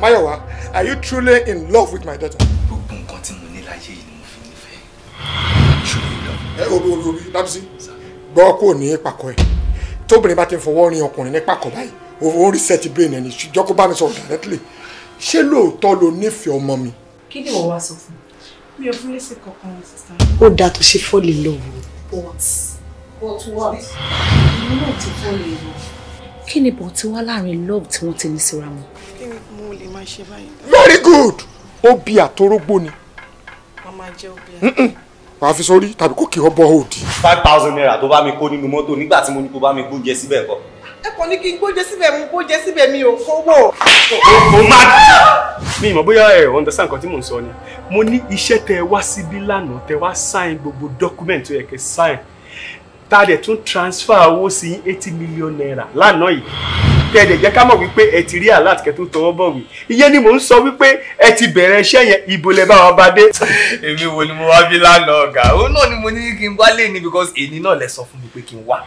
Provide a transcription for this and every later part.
Mayowa, are you truly in love with my daughter? Gbogbo nǹkan tí mo ní láyé yìí ni mo fi nífẹ̀ẹ́. Truly love. Obi, Labisi. Gbọ́ kò ní pàkọ́ ẹ̀. Tóbìnrin bá ti fọwọ́ rin ọkùnrin ní pàkọ́ báyìí, ó reset brain ẹni ṣùjọ́ kó bá mi sọ̀rọ̀ directly. Ṣé lóòótọ́ lo nífẹ̀ẹ́ ọmọ mi? Kí ni wọ́n wá sọ fún mi? Mi ò fún lẹ́sẹ̀ kankan, sister. Ó dáa tó ṣe fall in love. But what? Mo náà ti fall in love. Kí ni bọ̀ tí wá láàrin love tí wọ́n ti ní síra wọn? Kí ni mo lè máa ṣe báyìí? Very good. Obi àtorógbó ni. Màmá jẹ́ obi. Wàá fi sórí tàbí kó kì í bọ́ òdì. 5,000 naira tó bá mi kó nínú mọ́tò nígbà tí mo ní kó bá mi gbóúnjẹ síbẹ̀ kọ́. Ẹ kàn ní kí n gbóúnjẹ síbẹ̀ mú gbóúnjẹ síbẹ̀ mi ò kówó. O máa. Mi mọ̀ bóyá ẹ understand nǹkan tí mò ń sọ ni. Mo ní iṣẹ́ tẹ wá síbí lánàá tẹ wá sign gbogbo document tó yẹ kẹ́ sign. Tá dẹ̀ tún transfer owó sí 80 million naira lánàá yìí. Tẹ́ dẹ̀ jẹ́ ká mọ̀ wípé ẹ ti rí alert kẹ́ tó tọwọ́ bọ̀ wí. Ìyẹn ni mò ń sọ wípé ẹ ti bẹ̀rẹ̀ iṣẹ́ yẹn ibo lẹ bá wa bá dé. Èmi wo ni mo wá bí lánàá ọ̀gá? Òun náà ni mo ní kí n wá lé ní because èyí náà lẹ sọ fún mi pé kí n wá.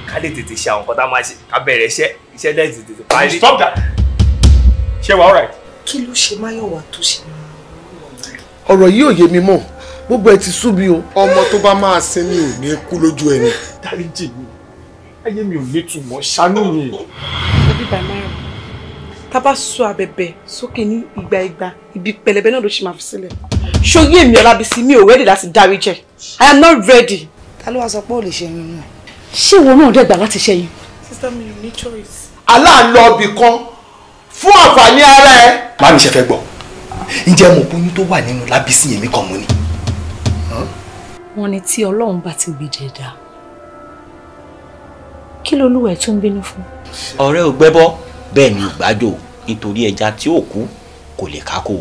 Ká lè tètè ṣe àwọn nǹkan tá a máa ṣe. Ká bẹ̀rẹ̀ iṣẹ́ dẹ̀ tètè parí. Stop that. Ṣé wà all right? Kí ló ṣe Máyọ̀wá tó ṣe máa Ọ̀rọ̀ yìí ò yé mi mọ́. Gbogbo ẹ ti sú mi o. Ọmọ tó bá máa sin mi ò ní kú lójú ẹni. Dáríjì mi. Ayé mi ò ní túmọ̀ ṣàánú mi. Obi by Máyọ̀wá. Tá bá sọ abẹ̀bẹ̀ sókè ní ìgbà ibi pẹlẹbẹ náà ló ṣe máa fi sílẹ̀. Ṣóyè mi Ọlábísí mi ò ready láti dáríjì. I am not ready. Ta ló wá sọ pé ó lè ṣẹ́yún náà? Ṣé ìwọ náà dẹ̀gbà láti ṣẹ́yún? Sister mi ò ní choice. Aláàlọ́ ibì kan fún àǹfààní ara ẹ. Má mi ṣe fẹ́ gbọ́. Ǹjẹ́ mo bóyún tó wà nínú Lábísí yẹn mi kàn mú ni? Wọ́n ní tí Ọlọ́run bá ti gbèdè dá. Kí lolúwa ẹ̀ tún bínú fún? Ọ̀rẹ́ ò gbẹ́bọ́ bẹ́ẹ̀ ni ò gbájò nítorí ẹja tí ò kú kò lè kákò.